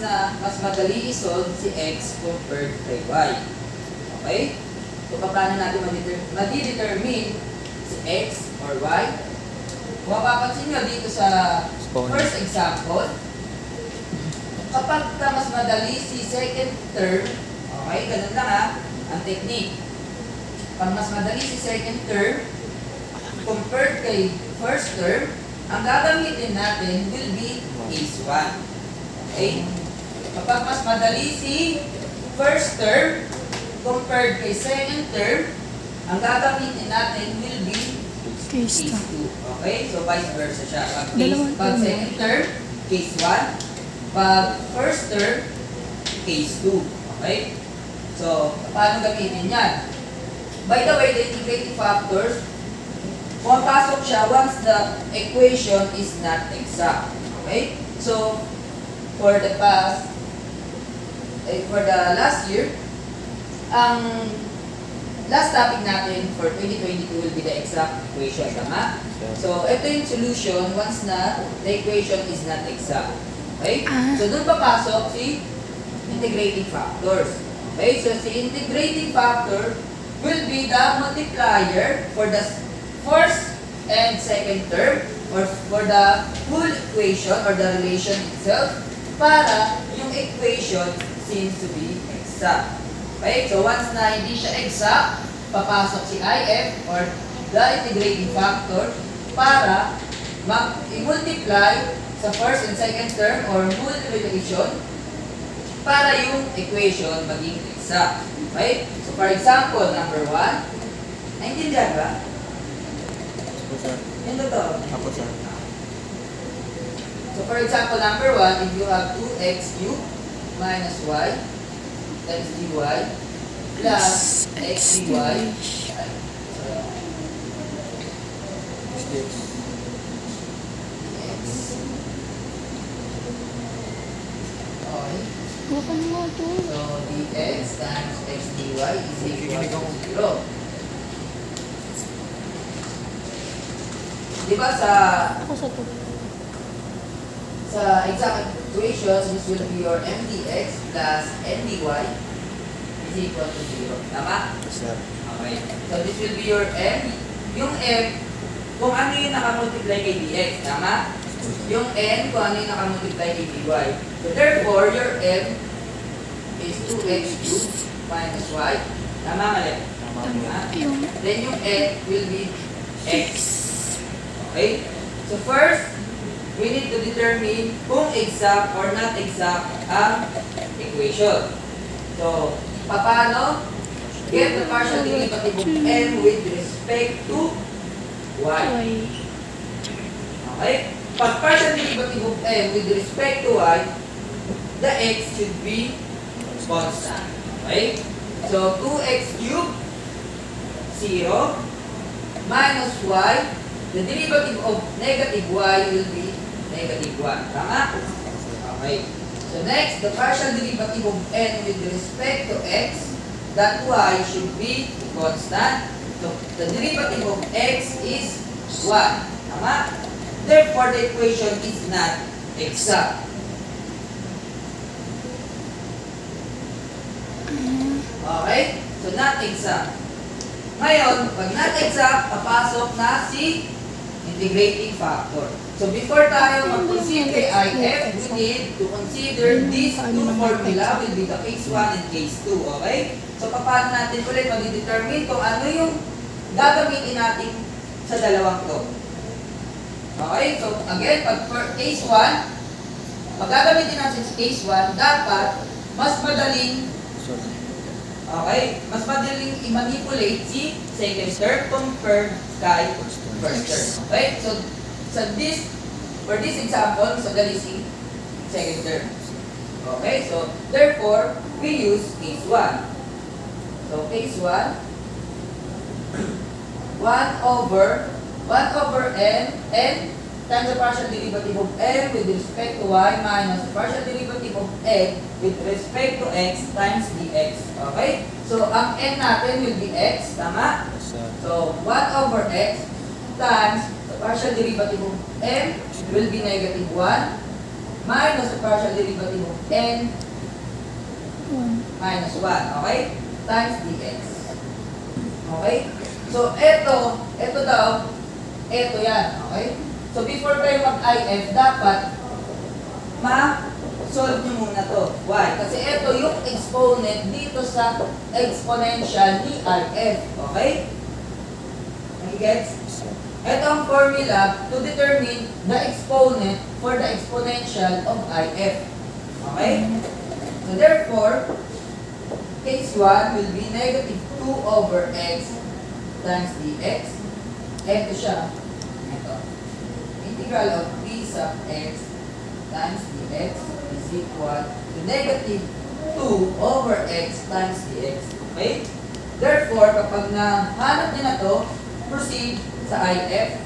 na mas madali isolve si x compared kay y. Okay? So, paano natin madidetermine si x or y? Kung mapapansin nyo dito sa first example, kapag mas madali si second term, okay, ganun lang ha, ang technique. Pag mas madali si second term, compared kay first term, ang gagamitin natin will be case 1. Okay? Kapag mas madali si first term, compared kay second term, ang gagamitin natin will be case 2. Okay? So, vice versa siya. Pag second term, case 1. Pag first term, case 2. Okay? So, paano gamitin yan? By the way, the integrating factors, pumapasok siya once the equation is not exact. Okay? So, for the last year, ang last topic natin for 2022 will be the exact equation, tama? So, ito yung solution once na the equation is not exact. Okay? So, doon papasok si integrating factors. Okay? So, si integrating factor will be the multiplier for the first and second term or for the whole equation or the relation itself para yung equation seems to be exact. Okay? So, once na hindi siya exact, papasok si IF or the integrating factor para i-multiply sa first and second term or multiplication para yung equation maging exact. Okay? So, for example, number 1, naintindihan ba? Apo, sir. Yan to. Apo, sir. So, for example, number 1, if you have 2x cubed minus y times dy plus x dy. SDX. Okay. Bukan mo ito. So, dx times x dy is equal to 0. Diba Ako sa to. sa exact equations, this will be your mdx plus ndy is equal to 0. Tama? Yes, sir. Okay. So, this will be your m. Yung m, kung ano yung nakamultiply kay dx. Tama? Yung n, kung ano yung nakamultiply kay dy. So, therefore, your m is 2x cubed minus y. Tama, mali? Tama po. Tama. Yung Then yung n will be x. Okay? So first, we need to determine kung exact or not exact ang equation. So, paano? Get the partial derivative of n with respect to y. y. Okay? Pag partial derivative of n with respect to y, the x should be constant. Okay? So, 2x cubed, 0, minus y, the derivative of negative y will be negative 1. Tama? Okay. So, next, the partial derivative of n with respect to x, that y should be constant. So, the derivative of x is 1. Tama? Therefore, the equation is not exact. Okay? So, not exact. Ngayon, pag not exact, papasok na si integrating factor. So, before tayo mag-consider kay IF, we need to consider these two formula will be the case 1 and case 2. Okay? So, paano natin ulit mag-determine kung ano yung gagamitin natin sa dalawang to. Okay? So, again, pag for case 1, pag gagamitin natin sa case 1, dapat mas madaling mas madaling i-manipulate si second term compared kay first term. Okay? So, for this example, so dali si second term. Okay? So, therefore, we use case 1. So, case 1, 1 over n times the partial derivative of n with respect to y minus the partial derivative of n with respect to x times dx. Okay? So, ang n natin will be x. Tama? Yes, sir. So, 1 over x times the partial derivative of n will be negative 1 minus the partial derivative of n 1. minus 1, okay? Times dx. Okay? So, ito daw, ito yan, okay? So, before kayo mag-IF, dapat ma-solve nyo muna to. Why? Kasi ito yung exponent dito sa exponential ni RF, okay? Nagigets? Ito ang formula to determine the exponent for the exponential of IF. Okay? So, therefore, case 1 will be negative 2 over x times dx. Ito siya. Ito. Integral of p sub x times dx is equal to negative 2 over x times dx. Okay? Therefore, kapag nahanap niyo na to, proceed sa IF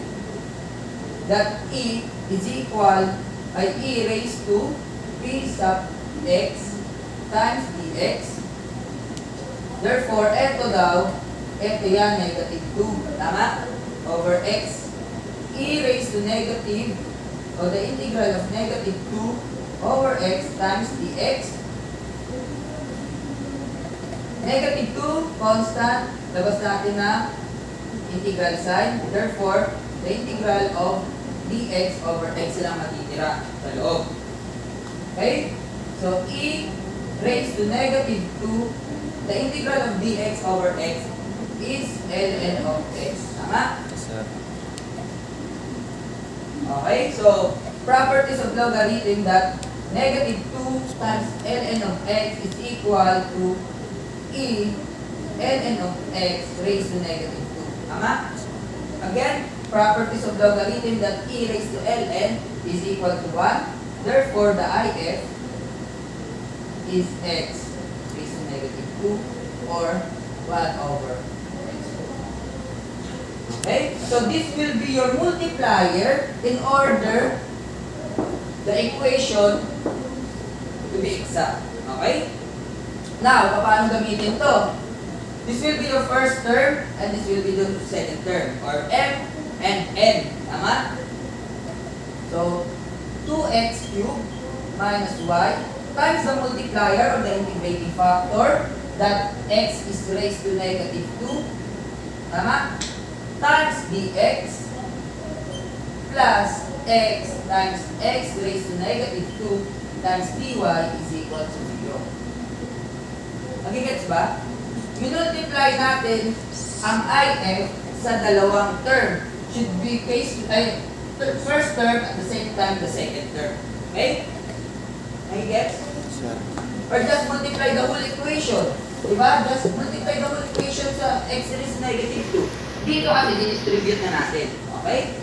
that e is equal ay e raised to p sub x times dx. Therefore, ito daw, ito yan, negative 2. Tama? Over x. E raised to negative, o the integral of negative 2 over x times dx. Negative 2, constant. Labas natin na integral sign. Therefore, the integral of dx over x lang matitira sa loob. Okay? So, e raised to negative 2, the integral of dx over x is ln of x. Tama? Yes, sir. Okay, so properties of logarithm that negative 2 times ln of x is equal to e ln of x raised to negative 2. Tama? Again, properties of logarithm that e raised to ln is equal to 1. Therefore, the if is x raised to negative 2 or 1 over x. Okay? So this will be your multiplier in order the equation to be exact. Okay? Now, paano gamitin to? This will be your first term and this will be the second term, or m and n. Tama? So, 2x cubed minus y times the multiplier or the integrating factor that x is raised to negative 2. Tama? Times dx plus x times x raised to negative 2 times dy is equal to 0. Magigets ba? Minultiply natin ang if sa dalawang term. Should be first term at the same time the second term. Okay? Magigets? Sir. Or just multiply the whole equation. Diba? Just multiply the whole equation sa x raised to negative 2. Dito kasi didistribute na natin. Okay?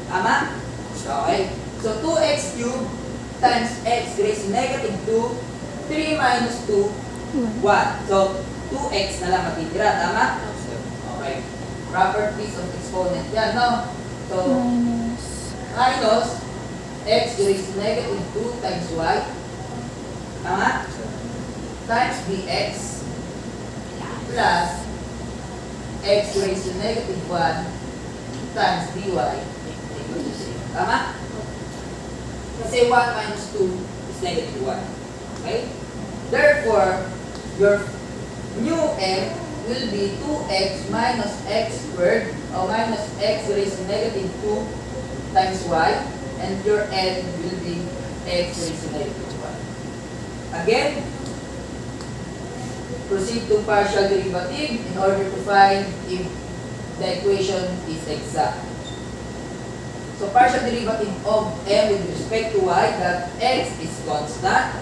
Tama? Okay. So 2x cubed times x raised to negative 2, 3 minus 2, 1. So 2x na lang matitira. Tama? Okay. Properties of exponent yan, no? So, minus x raised to negative 2 times y. Tama? Times dx plus x raised to negative 1 times dy equal to 0. Tama? Kasi 1 minus 2 is negative 1. Okay? Therefore, your new m will be 2x minus x squared or minus x raised to negative 2 times y, and your n will be x raised to negative 1. Again, proceed to partial derivative in order to find if the equation is exact. So partial derivative of m with respect to y, that x is constant,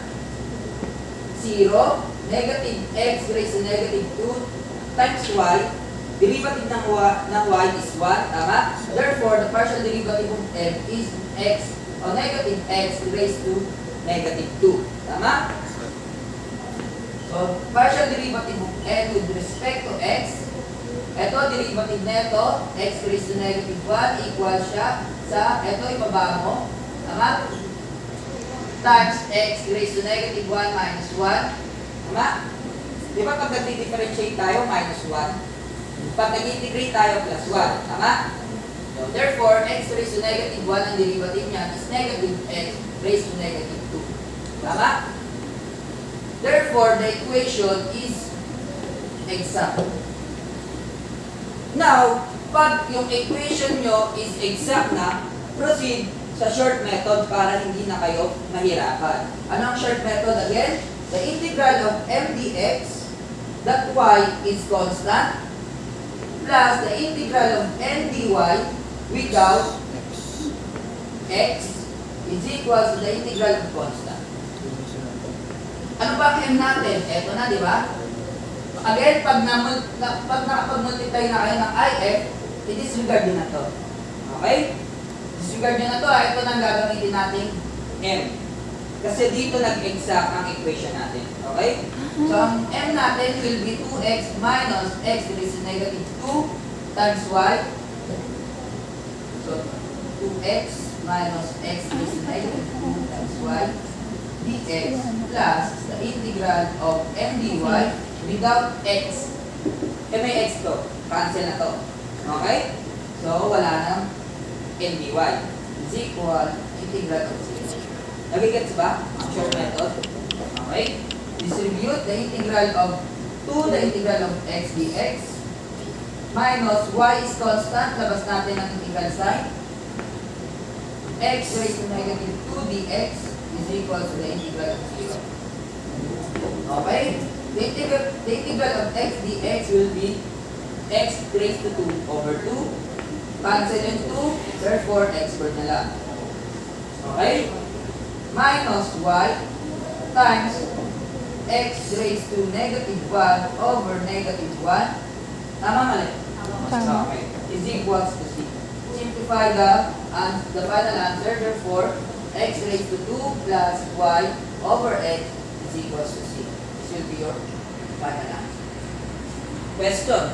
0, negative x raised to negative 2 times y, derivative ng y is 1, tama? Therefore, the partial derivative of m is x or negative x raised to negative 2, tama? So, partial derivative of n with respect to x, ito, derivative neto, x raised to negative 1 equals siya sa, ito, ibaba mo, tama? Times x raised to negative 1 minus 1, tama? Di ba pag nag-differentiate tayo, minus 1? Pag nag-integrate tayo, plus 1, tama? So, therefore, x raised to negative 1 ang derivative niya is negative x raised to negative 2. Tama? Therefore, the equation is exact. Now, pag yung equation nyo is exact na, proceed sa short method para hindi na kayo mahirapan. Ano ang short method again? The integral of m dx, that y is constant, plus the integral of n dy without x is equal to the integral of constant. Ano ba ang m natin? Eto na, di ba? Again, pag nakapag-multiply na kayo ng if, i-disregard nyo na to. Okay? Disregard nyo na to, ito na ang gagamitin nating m. Kasi dito nag-exact ang equation natin. Okay? So, ang m natin will be 2x minus x raised to negative 2 times y. So, 2x minus x raised to negative 2 times y dx plus the integral of m dy without x. Eh, may x to. Cancel na to. Okay? So, wala nang n dy is equal integral of 0. Nagigets ba? Ang short method. Okay? Distribute the integral of 2 the integral of x dx minus y is constant. Labas natin ang integral sign. X raised to negative 2 dx is equal to the integral of 0. Okay? The integral of x dx will be x raised to 2 over 2. Cancel yung 2, therefore x squared na lang. Okay? Minus y times x raised to negative 1 over negative 1. Tama mali? Tama. Okay. Is equals to c. Simplify the final answer, therefore x raised to 2 plus y over x is equals to c. This will be your final answer. Question.